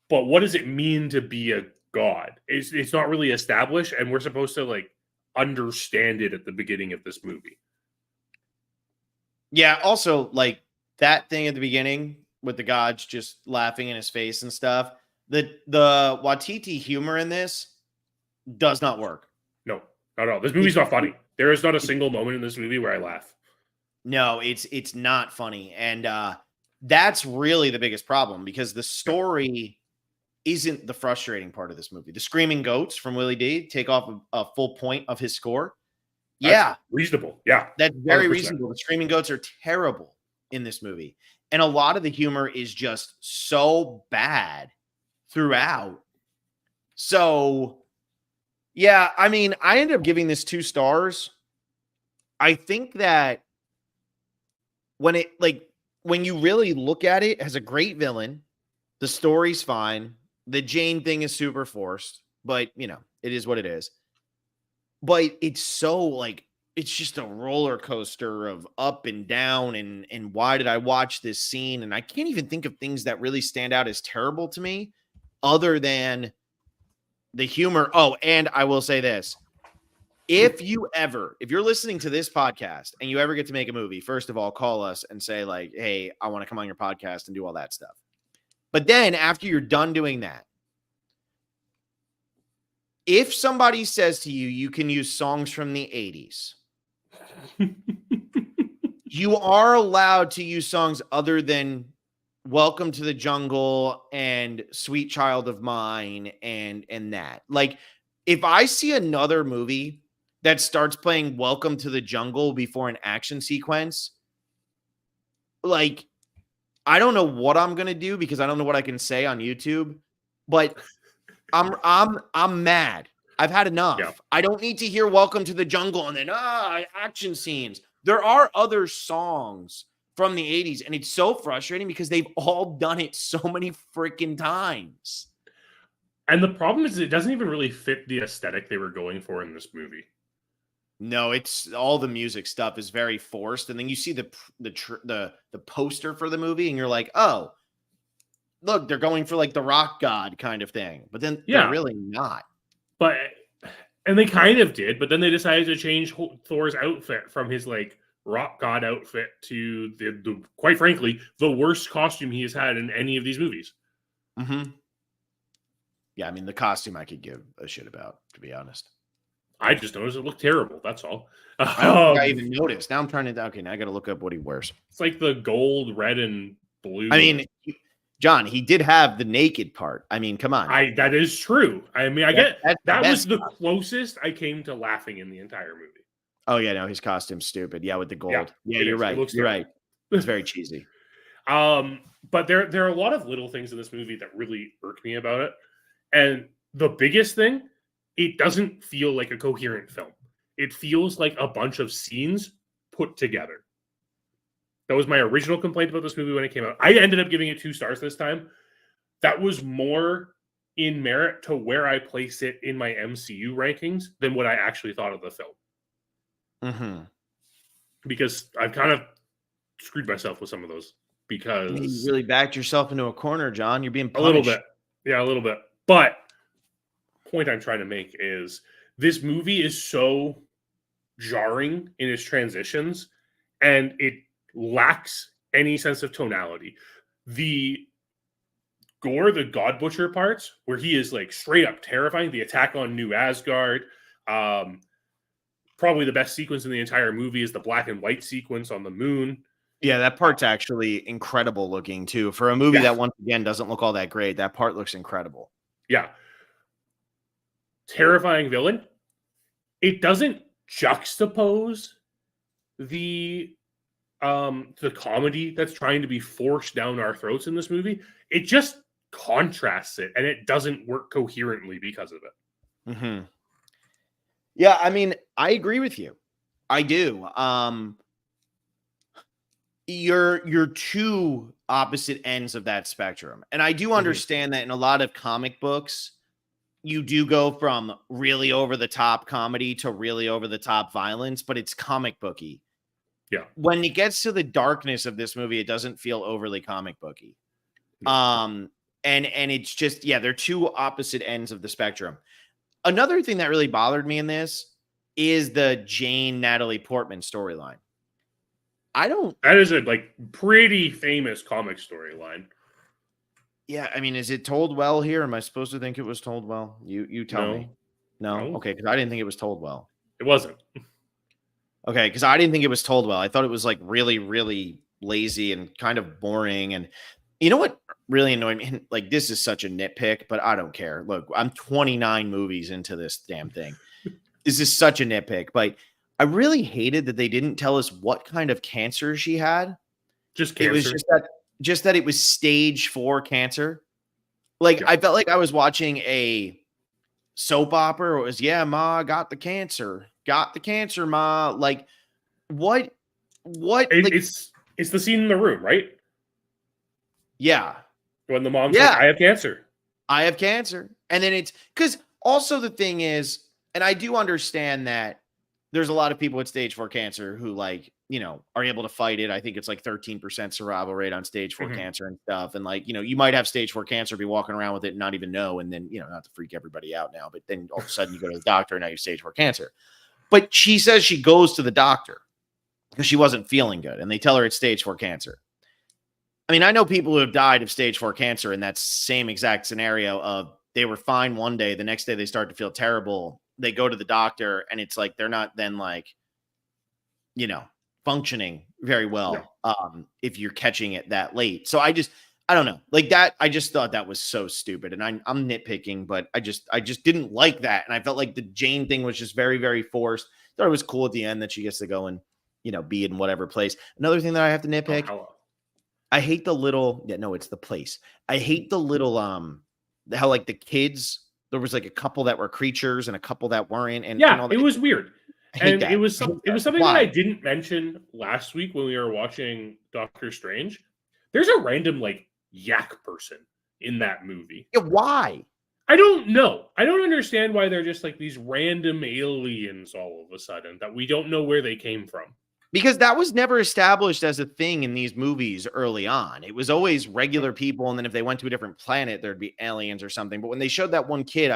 But what does it mean to be a god? It's not really established, and we're supposed to like understand it at the beginning of this movie. Yeah, also like that thing at the beginning with the gods just laughing in his face and stuff. The Waititi humor in this does not work. No, not at all. This movie's not funny. There is not a single moment in this movie where I laugh. No, it's not funny. And that's really the biggest problem because the story isn't the frustrating part of this movie. The screaming goats from Willie D take off a full point of his score. That's reasonable. Yeah. That's very 100%. Reasonable. The screaming goats are terrible in this movie. And a lot of the humor is just so bad throughout. So, yeah, I mean, I ended up giving this 2 stars. I think that when you really look at it, it has a great villain. The story's fine. The Jane thing is super forced, but you know, it is what it is. But it's so like, it's just a roller coaster of up and down. And why did I watch this scene? And I can't even think of things that really stand out as terrible to me other than the humor. Oh, and I will say this. If you're listening to this podcast and you ever get to make a movie, first of all, call us and say like, hey, I want to come on your podcast and do all that stuff. But then after you're done doing that, if somebody says to you, you can use songs from the 80s, you are allowed to use songs other than Welcome to the Jungle and Sweet Child of Mine and that. Like, if I see another movie that starts playing Welcome to the Jungle before an action sequence, like, I don't know what I'm going to do because I don't know what I can say on YouTube, but I'm mad. I've had enough. Yeah. I don't need to hear Welcome to the Jungle and then action scenes. There are other songs from the 80s, and it's so frustrating because they've all done it so many freaking times. And the problem is it doesn't even really fit the aesthetic they were going for in this movie. No, it's all the music stuff is very forced, and then you see the poster for the movie, and you're like, oh, look, they're going for like the rock god kind of thing, but then they're really not. And they kind of did, but then they decided to change Thor's outfit from his like rock god outfit to the quite frankly the worst costume he has had in any of these movies. Mm-hmm. Yeah, I mean the costume I could give a shit about, to be honest. I just noticed it looked terrible. That's all. I don't think I even noticed. Now I'm trying to. Okay, now I got to look up what he wears. It's like the gold, red, and blue. I mean, John, he did have the naked part. I mean, come on. That is true. I mean, I get that was the closest I came to laughing in the entire movie. Oh yeah, no, his costume's stupid. Yeah, with the Yeah, gold. Yeah, it you're is. It right. looks You're terrible. right. It's very cheesy. But there are a lot of little things in this movie that really irk me about it. And the biggest thing, it doesn't feel like a coherent film. It feels like a bunch of scenes put together. That was my original complaint about this movie when it came out. I ended up giving it 2 stars this time. That was more in merit to where I place it in my MCU rankings than what I actually thought of the film. Mm-hmm. Because I've kind of screwed myself with some of those. You Because really backed yourself into a corner, John. You're being a little punished. bit. Yeah, a little bit. But point I'm trying to make is this movie is so jarring in its transitions and it lacks any sense of tonality. The Gore the God Butcher parts, where he is like straight up terrifying, the attack on New Asgard, probably the best sequence in the entire movie is the black and white sequence on the moon. Yeah, that part's actually incredible looking too. For a movie that once again doesn't look all that great, that part looks incredible. Yeah. Terrifying villain. It doesn't juxtapose the comedy that's trying to be forced down our throats in this movie. It just contrasts it, and it doesn't work coherently because of it. Mm-hmm. Yeah, I mean, I agree with you. I do. You're two opposite ends of that spectrum. And I do understand that in a lot of comic books, you do go from really over the top comedy to really over the top violence, but it's comic booky. Yeah. When it gets to the darkness of this movie, it doesn't feel overly comic booky. And it's just, yeah, they're two opposite ends of the spectrum. Another thing that really bothered me in this is the Jane Natalie Portman storyline. That is a pretty famous comic storyline. Yeah, I mean, is it told well here? Am I supposed to think it was told well? You tell me. No? Okay, because I didn't think it was told well. It wasn't. Okay, because I didn't think it was told well. I thought it was like really, really lazy and kind of boring. And you know what really annoyed me? Like, this is such a nitpick, but I don't care. Look, I'm 29 movies into this damn thing. This is such a nitpick, but I really hated that they didn't tell us what kind of cancer she had. Just cancer. It was just that it was stage 4 cancer. Like, I felt like I was watching a soap opera. It was, yeah, Ma got the cancer. Got the cancer, Ma. Like, what? It's the scene in the room, right? Yeah. When the mom's like, I have cancer. I have cancer. And then it's because also the thing is, and I do understand that there's a lot of people with stage 4 cancer who are able to fight it. I think it's like 13% survival rate on stage 4 cancer and stuff. And you might have stage 4 cancer, be walking around with it and not even know. And then, not to freak everybody out now, but then all of a sudden you go to the doctor and now you have stage 4 cancer. But she says she goes to the doctor because she wasn't feeling good. And they tell her it's stage 4 cancer. I mean, I know people who have died of stage 4 cancer in that same exact scenario of they were fine one day. The next day they start to feel terrible. They go to the doctor and it's like, they're not then functioning very well. If you're catching it that late. So I don't know, like that. I just thought that was so stupid, and I'm nitpicking, but I just didn't like that. And I felt like the Jane thing was just very, very forced. Thought it was cool at the end that she gets to go and, be in whatever place. Another thing that I have to nitpick. I hate the little, it's the place. I hate the little, how like the kids, there was like a couple that were creatures and a couple that weren't. And it was weird. And it was something that I didn't mention last week when we were watching Doctor Strange. There's a random yak person in that movie. Yeah, why? I don't know. I don't understand why they're just these random aliens all of a sudden that we don't know where they came from. Because that was never established as a thing in these movies early on. It was always regular people, and then if they went to a different planet, there'd be aliens or something. But when they showed that one kid,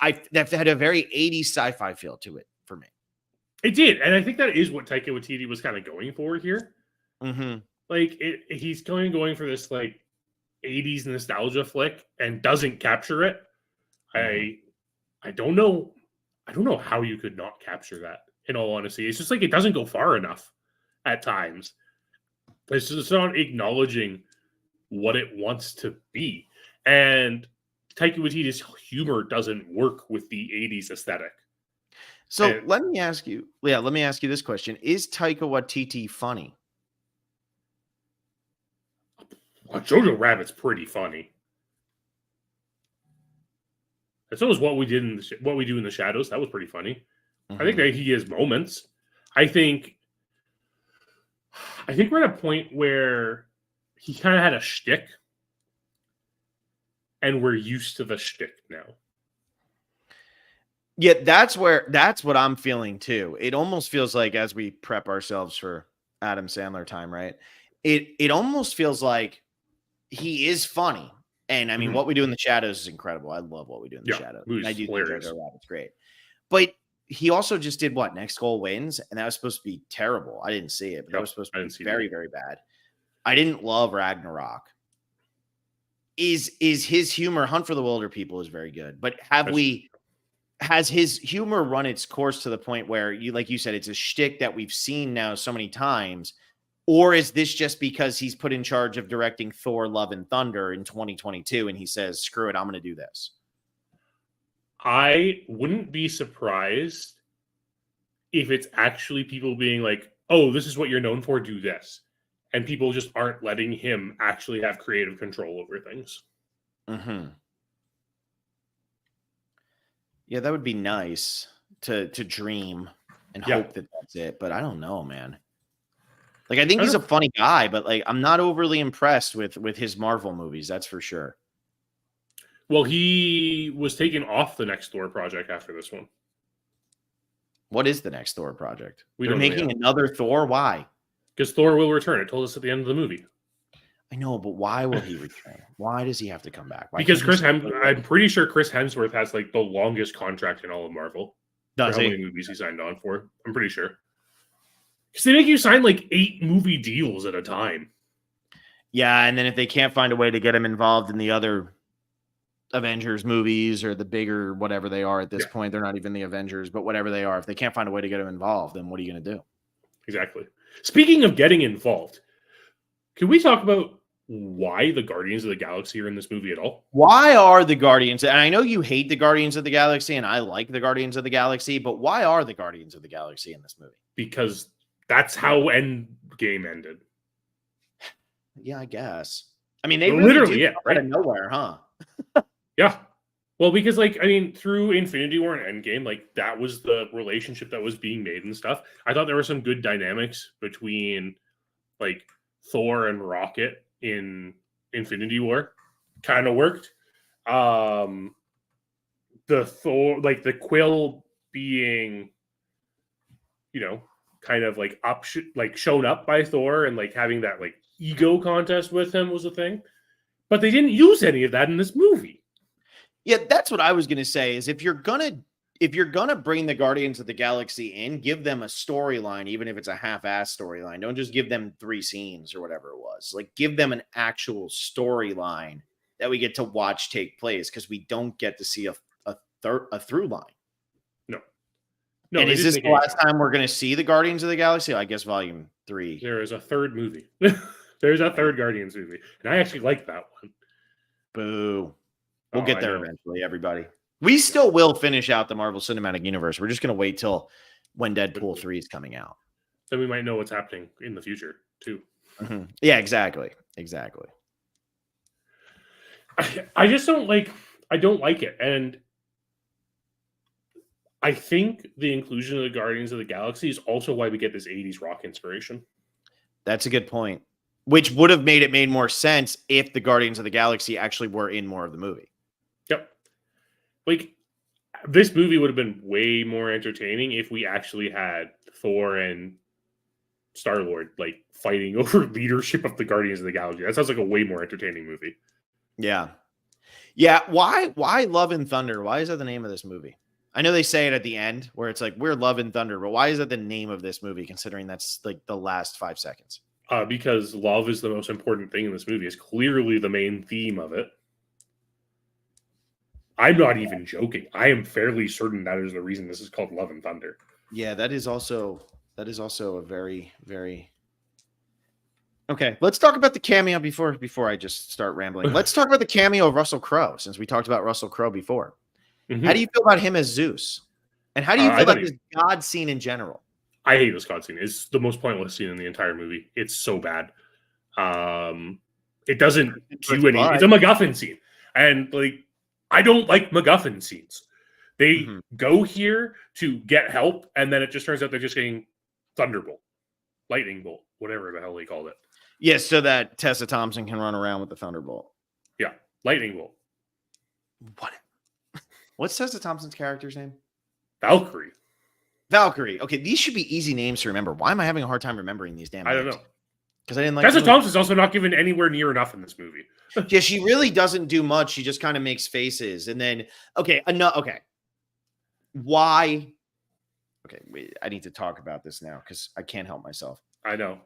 that had a very 80s sci-fi feel to it for me. It did, and I think that is what Taika Waititi was kind of going for here. Mm-hmm. He's going for this 80s nostalgia flick and doesn't capture it. I don't know how you could not capture that. In all honesty, it's just it doesn't go far enough at times. It's just not acknowledging what it wants to be. And Taika Waititi's humor doesn't work with the 80s aesthetic. So let me ask you this question. Is Taika Waititi funny? Jojo Rabbit's pretty funny. And so was what we do in the shadows. That was pretty funny. I think that he has moments. I think we're at a point where he kind of had a shtick, and we're used to the shtick now. Yeah, that's what I'm feeling too. It almost feels like, as we prep ourselves for Adam Sandler time, right? It almost feels like he is funny. And I mean, what we do in the shadows is incredible. I love what we do in the shadows. I do think Jojo Rabbit's great. But he also just did what? Next Goal Wins, and that was supposed to be terrible. I didn't see it, but that was supposed to be very, very bad. I didn't love Ragnarok. Is his humor, Hunt for the Wilder People, is very good, but has his humor run its course to the point where, like you said, it's a shtick that we've seen now so many times? Or is this just because he's put in charge of directing Thor, Love and Thunder in 2022 and he says, screw it, I'm going to do this? I wouldn't be surprised if it's actually people being like, oh, this is what you're known for, do this. And people just aren't letting him actually have creative control over things. Yeah, that would be nice to dream and hope that that's it. But I don't know, man. Like, I think he's a funny guy, but like, I'm not overly impressed with his Marvel movies. That's for sure. Well, he was taken off the next Thor project after this one. What is the next Thor project? They're making another Thor? Why? Because Thor will return. It told us at the end of the movie. I know, but why will he return? Why does he have to come back? Because I'm pretty sure Chris Hemsworth has like the longest contract in all of Marvel. Does he? How many movies he signed on for? I'm pretty sure. Because they make you sign like 8 movie deals at a time. Yeah, and then if they can't find a way to get him involved in the other Avengers movies or the bigger whatever they are at this point, they're not even the Avengers, but whatever they are, if they can't find a way to get him involved, then what are you going to do? Exactly. Speaking of getting involved, can we talk about why the Guardians of the Galaxy are in this movie at all? Why are the Guardians, and I know you hate the Guardians of the Galaxy and I like the Guardians of the Galaxy, but why are the Guardians of the Galaxy in this movie? Because that's how Endgame ended. Yeah, I guess. I mean, they literally, right out of nowhere, huh? Yeah. Well, because like, I mean, through Infinity War and Endgame, like that was the relationship that was being made and stuff. I thought there were some good dynamics between like Thor and Rocket in Infinity War. Kind of worked. The Thor, like the Quill being, you know, kind of like shown up by Thor and like having that like ego contest with him was a thing. But they didn't use any of that in this movie. Yeah, that's what I was going to say, is if you're going to bring the Guardians of the Galaxy in, give them a storyline, even if it's a half-ass storyline. Don't just give them 3 scenes or whatever it was. Like, give them an actual storyline that we get to watch take place, because we don't get to see a through line. No, and is this the last time we're going to see the Guardians of the Galaxy? I guess Volume 3. There is a third movie. There's a third Guardians movie, and I actually like that one. Boo. We'll get there eventually, everybody. We still will finish out the Marvel Cinematic Universe. We're just going to wait till when Deadpool 3 is coming out. Then we might know what's happening in the future, too. Yeah, exactly. Exactly. I just don't like it. And I think the inclusion of the Guardians of the Galaxy is also why we get this 80s rock inspiration. That's a good point. Which would have made more sense if the Guardians of the Galaxy actually were in more of the movie. Yep. Like, this movie would have been way more entertaining if we actually had Thor and Star-Lord, like, fighting over leadership of the Guardians of the Galaxy. That sounds like a way more entertaining movie. Yeah. Yeah, why Love and Thunder? Why is that the name of this movie? I know they say it at the end, where it's like, we're Love and Thunder, but why is that the name of this movie, considering that's, like, the last 5 seconds? Because love is the most important thing in this movie. It's clearly the main theme of it. I'm not even joking. I am fairly certain that is the reason this is called Love and Thunder. Yeah, that is also a very, very... Okay, let's talk about the cameo before I just start rambling. Let's talk about the cameo of Russell Crowe, since we talked about Russell Crowe before. How do you feel about him as Zeus? And how do you I feel don't about this God scene in general? I hate this God scene. It's the most pointless scene in the entire movie. It's so bad. It doesn't do any. It's a MacGuffin scene, and like I don't like MacGuffin scenes. They go here to get help, and then it just turns out they're just getting thunderbolt, lightning bolt, whatever the hell they called it. Yes, so that Tessa Thompson can run around with the thunderbolt. Yeah, lightning bolt. What's Tessa Thompson's character's name? Valkyrie. Valkyrie. Okay, these should be easy names to remember. Why am I having a hard time remembering these damn names? I don't know. Because I didn't like Tessa Thompson's also not given anywhere near enough in this movie. Yeah, she really doesn't do much. She just kind of makes faces. And then, okay. Why? Okay, wait, I need to talk about this now because I can't help myself. I know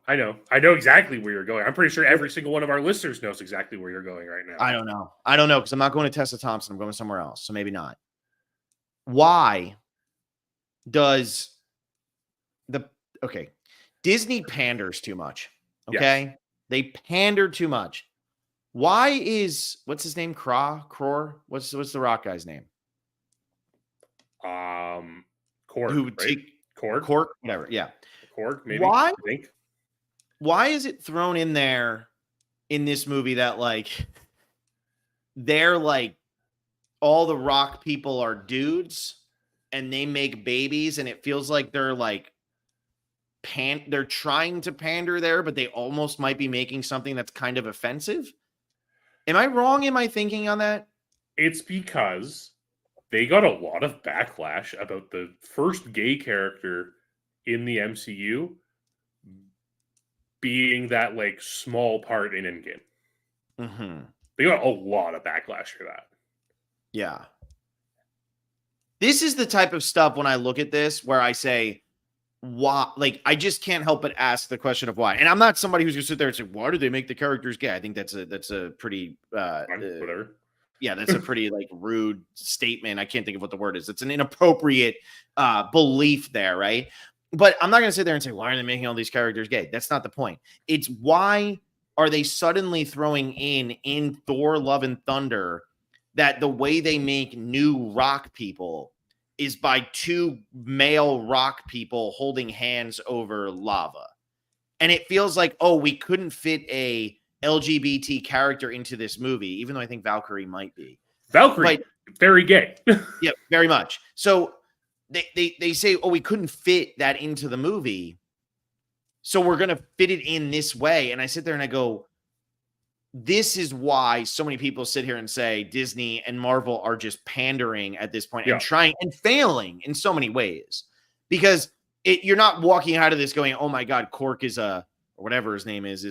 exactly where you're going. I'm pretty sure every single one of our listeners knows exactly where you're going right now. I don't know because I'm not going to Tessa Thompson. I'm going somewhere else. So maybe not. Why does Disney panders too much? Okay. Yes. They pander too much. Why is what's his name? Crore? What's the rock guy's name? Korg. Who would right? take Korg? Whatever. Yeah. Korg, maybe. Why? I think. Why is it thrown in there in this movie that like they're like all the rock people are dudes and they make babies and it feels like they're like they're trying to pander there, but they almost might be making something that's kind of offensive? Am I wrong in my thinking on that? It's because they got a lot of backlash about the first gay character in the MCU being that like small part in Endgame. They got a lot of backlash for that. Yeah. This is the type of stuff when I look at this where I say, why? Like, I just can't help but ask the question of why. And I'm not somebody who's going to sit there and say, why do they make the characters gay? I think that's a pretty, whatever. Yeah, that's a pretty like rude statement. I can't think of what the word is. It's an inappropriate belief there, right? But I'm not going to sit there and say, why are they making all these characters gay? That's not the point. It's why are they suddenly throwing in Thor, Love and Thunder that the way they make new rock people is by two male rock people holding hands over lava. And it feels like, oh, we couldn't fit a LGBT character into this movie, even though I think Valkyrie might be. Valkyrie, very gay. Yeah, very much. So they say, oh, we couldn't fit that into the movie, so we're going to fit it in this way. And I sit there and I go, this is why so many people sit here and say Disney and Marvel are just pandering at this point and trying and failing in so many ways, because you're not walking out of this going, oh my God, Cork is or whatever his name is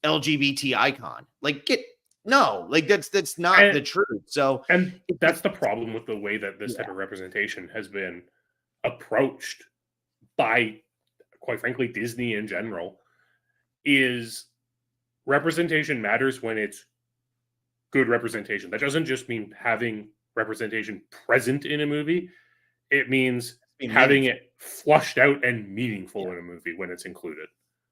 LGBT icon. Like, that's not the truth. So, and that's the problem with the way that this type of representation has been approached by, quite frankly, Disney in general, is representation matters when it's good representation. That doesn't just mean having representation present in a movie. It means having it flushed out and meaningful in a movie when it's included.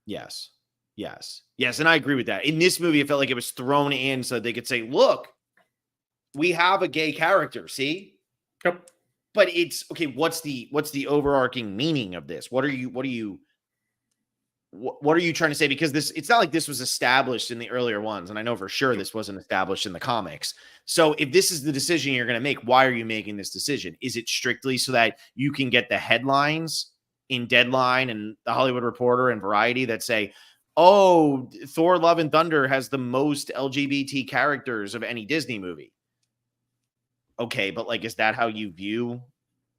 Yes. And I agree with that. In this movie, it felt like it was thrown in so they could say, look, we have a gay character. See? Yep. But it's okay. What's the overarching meaning of this? What are you trying to say? Because it's not like this was established in the earlier ones. And I know for sure this wasn't established in the comics. So if this is the decision you're going to make, why are you making this decision? Is it strictly so that you can get the headlines in Deadline and The Hollywood Reporter and Variety that say, oh, Thor, Love and Thunder has the most LGBT characters of any Disney movie? Okay, but like, is that how you view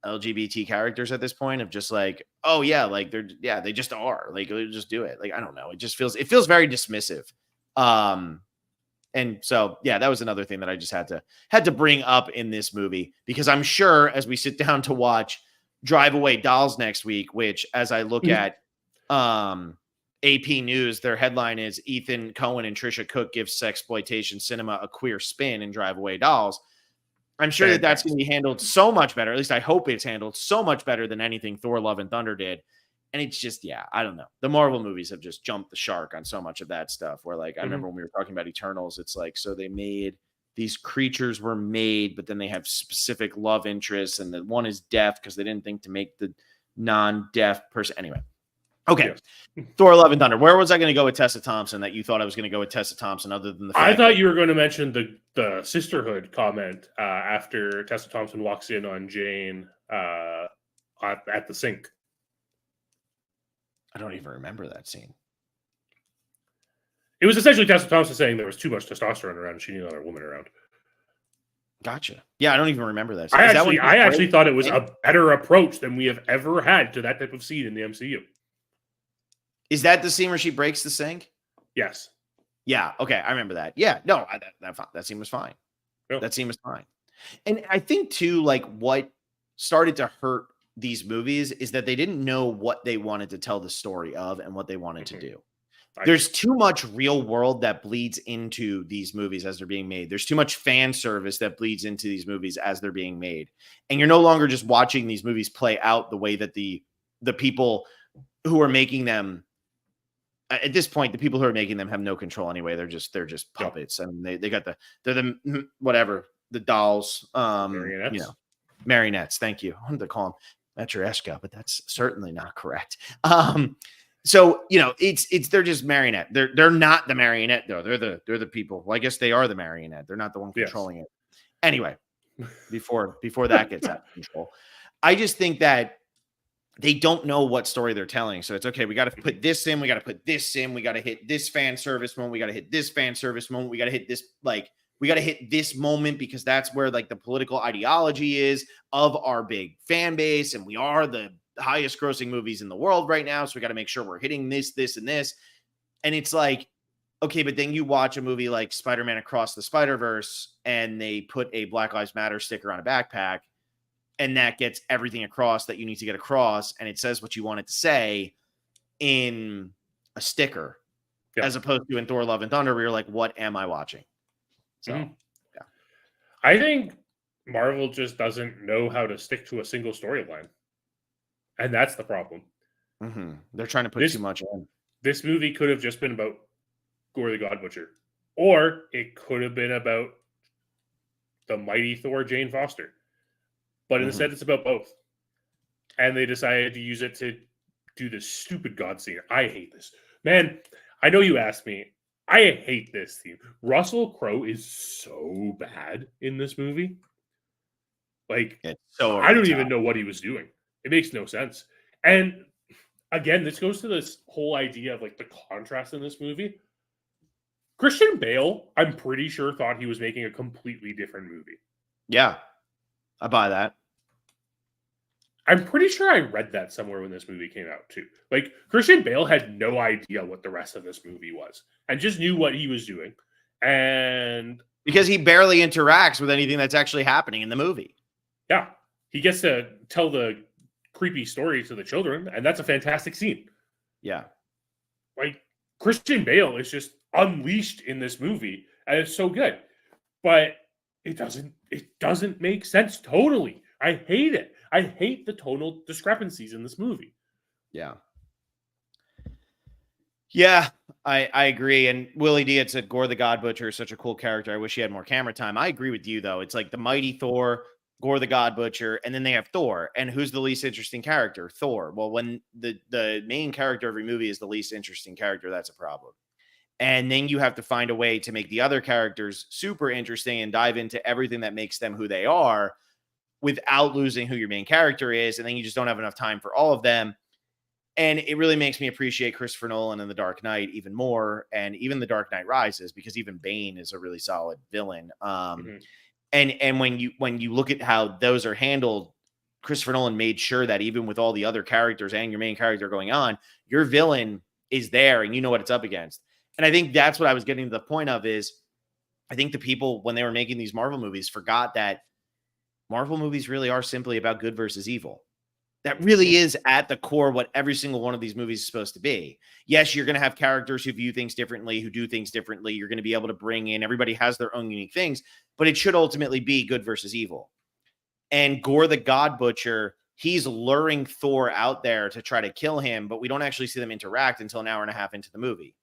LGBT characters at this point, of just like, oh yeah, like they just are, like, they just do it? Like, I don't know. It feels very dismissive. And so, yeah, that was another thing that I just had to bring up in this movie, because I'm sure as we sit down to watch Drive Away Dolls next week, which as I look at, AP News, their headline is Ethan Coen and Trisha Cook give sexploitation cinema a queer spin in Drive Away Dolls. I'm sure that's going to be handled so much better. At least I hope it's handled so much better than anything Thor, Love and Thunder did. And it's just, I don't know. The Marvel movies have just jumped the shark on so much of that stuff, where like, I remember when we were talking about Eternals, it's like, so they made these creatures were made, but then they have specific love interests, and the one is deaf because they didn't think to make the non-deaf person. Anyway, okay. Yes. Thor: Love and Thunder. Where was I going to go with Tessa Thompson that you thought I was going to go with Tessa Thompson other than the fact I thought you were going to mention the sisterhood comment after Tessa Thompson walks in on Jane at the sink. I don't even remember that scene. It was essentially Tessa Thompson saying there was too much testosterone around and she needed another woman around. Gotcha. Yeah, I don't even remember that. I actually thought it was a better approach than we have ever had to that type of scene in the MCU. Is that the scene where she breaks the sink? Yes. Yeah. Okay. I remember that. Yeah. No, that scene was fine. Yep. That scene was fine. And I think too, like what started to hurt these movies is that they didn't know what they wanted to tell the story of and what they wanted to do. There's too much real world that bleeds into these movies as they're being made. There's too much fan service that bleeds into these movies as they're being made. And you're no longer just watching these movies play out the way that the people who are making them at this point, the people who are making them have no control anyway. They're just puppets. Yep. And they got they're the whatever, the dolls, marionettes. You know, marionettes. Thank you. I wanted to call them Matryoshka, but that's certainly not correct. So, you know, they're just marionette. They're not the marionette though. They're the people. Well, I guess they are the marionette. They're not the one controlling it. Anyway, before that gets out of control, I just think that they don't know what story they're telling. So it's okay. We got to put this in. We got to put this in. We got to hit this fan service moment. We got to hit this fan service moment. We got to hit this, we got to hit this moment because that's where like the political ideology is of our big fan base. And we are the highest grossing movies in the world right now. So we got to make sure we're hitting this, this, and this. And it's like, okay, but then you watch a movie like Spider-Man Across the Spider-Verse and they put a Black Lives Matter sticker on a backpack and that gets everything across that you need to get across. And it says what you want it to say in a sticker, as opposed to in Thor: Love and Thunder, where you're like, what am I watching? So, yeah. I think Marvel just doesn't know how to stick to a single storyline. And that's the problem. Mm-hmm. They're trying to put too much in. This movie could have just been about Gore the God Butcher. Or it could have been about the mighty Thor, Jane Foster. But instead, it's about both. And they decided to use it to do this stupid God scene. I hate this. Man, I know you asked me. I hate this theme. Russell Crowe is so bad in this movie. Like, I don't even know what he was doing. It makes no sense. And again, this goes to this whole idea of like the contrast in this movie. Christian Bale, I'm pretty sure, thought he was making a completely different movie. Yeah, I buy that. I'm pretty sure I read that somewhere when this movie came out too. Like Christian Bale had no idea what the rest of this movie was and just knew what he was doing. And because he barely interacts with anything that's actually happening in the movie. Yeah. He gets to tell the creepy stories to the children, and that's a fantastic scene. Yeah. Like Christian Bale is just unleashed in this movie, and it's so good. But it doesn't make sense totally. I hate it. I hate the tonal discrepancies in this movie. Yeah. Yeah, I agree. And Willie D had said Gore the God Butcher is such a cool character. I wish he had more camera time. I agree with you, though. It's like the mighty Thor, Gore the God Butcher, and then they have Thor. And who's the least interesting character? Thor. Well, when the main character of every movie is the least interesting character, that's a problem. And then you have to find a way to make the other characters super interesting and dive into everything that makes them who they are without losing who your main character is. And then you just don't have enough time for all of them. And it really makes me appreciate Christopher Nolan and The Dark Knight even more. And even The Dark Knight Rises, because even Bane is a really solid villain. And when you look at how those are handled, Christopher Nolan made sure that even with all the other characters and your main character going on, your villain is there and you know what it's up against. And I think that's what I was getting to the point of is I think the people, when they were making these Marvel movies, forgot that Marvel movies really are simply about good versus evil. That really is at the core what every single one of these movies is supposed to be. Yes, you're going to have characters who view things differently, who do things differently. You're going to be able to bring in, everybody has their own unique things, but it should ultimately be good versus evil. And Gore the God Butcher, he's luring Thor out there to try to kill him, but we don't actually see them interact until an hour and a half into the movie.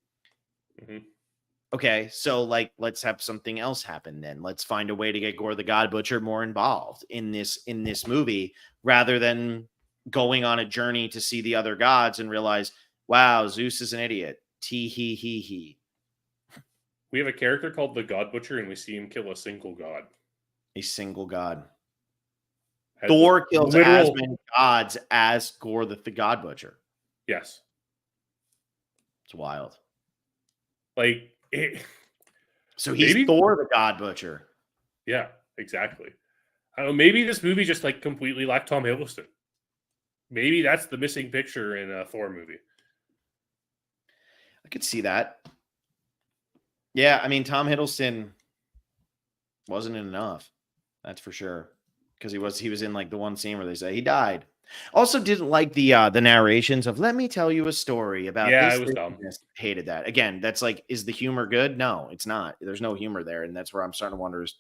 Okay, so like let's have something else happen then. Let's find a way to get Gore the God Butcher more involved in this movie rather than going on a journey to see the other gods and realize, wow, Zeus is an idiot. Tee hee hee hee. We have a character called the God Butcher, and we see him kill a single god. A single god. Has Thor kills as literal- many gods as Gore the God Butcher. Yes. It's wild. Like, So he's Maybe- Thor the God Butcher. yeah, exactly. I don't know, maybe this movie just like completely lacked Tom Hiddleston. Maybe that's the missing picture in a Thor movie. I could see that. Yeah, I mean, Tom Hiddleston wasn't enough. That's for sure. Because he was in like the one scene where they say he died. Also, didn't like the narrations of "Let me tell you a story about." Yeah, this, it was this, dumb. and this." Hated that. Again, that's like, is the humor good? No, it's not. There's no humor there, and that's where I'm starting to wonder is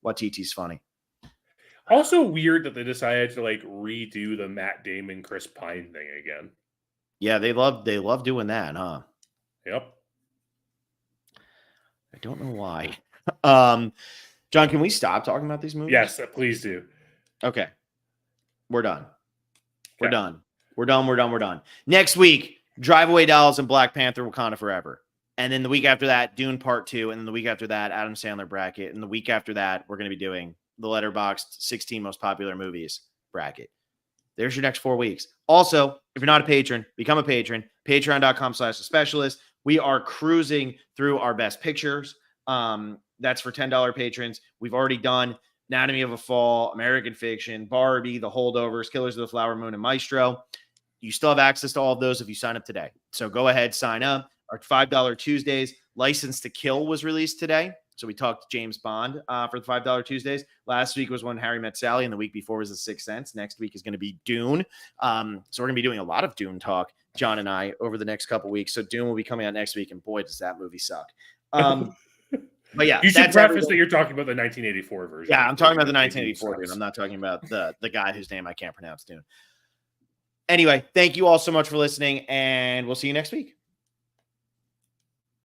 what TT's funny. Also weird that they decided to like redo the Matt Damon Chris Pine thing again. Yeah, they love doing that, huh? Yep. I don't know why. John, can we stop talking about these movies? Yes, please do. Okay. We're done. We're Okay. done. We're done. We're done. We're done. Next week, Drive Away Dolls and Black Panther Wakanda Forever. And then the week after that, Dune Part 2. And then the week after that, Adam Sandler bracket. And the week after that, we're going to be doing the Letterboxd 16 most popular movies bracket. There's your next 4 weeks. Also, if you're not a patron, become a patron. Patreon.com/thespecialist. We are cruising through our best pictures. That's for $10 patrons. We've already done Anatomy of a Fall, American Fiction, Barbie, The Holdovers, Killers of the Flower Moon, and Maestro. You still have access to all of those if you sign up today. So go ahead, sign up. Our $5 Tuesdays, License to Kill was released today. So we talked to James Bond for the $5 Tuesdays. Last week was When Harry Met Sally, and the week before was The Sixth Sense. Next week is going to be Dune. So we're going to be doing a lot of Dune talk, John and I, over the next couple weeks. So Dune will be coming out next week, and boy, does that movie suck. But yeah, You should that's preface everything. that you're talking about the 1984 version. Yeah, I'm talking about the That movie 1984 Dune. sucks. I'm not talking about the guy whose name I can't pronounce, Dune. Anyway, thank you all so much for listening, and we'll see you next week.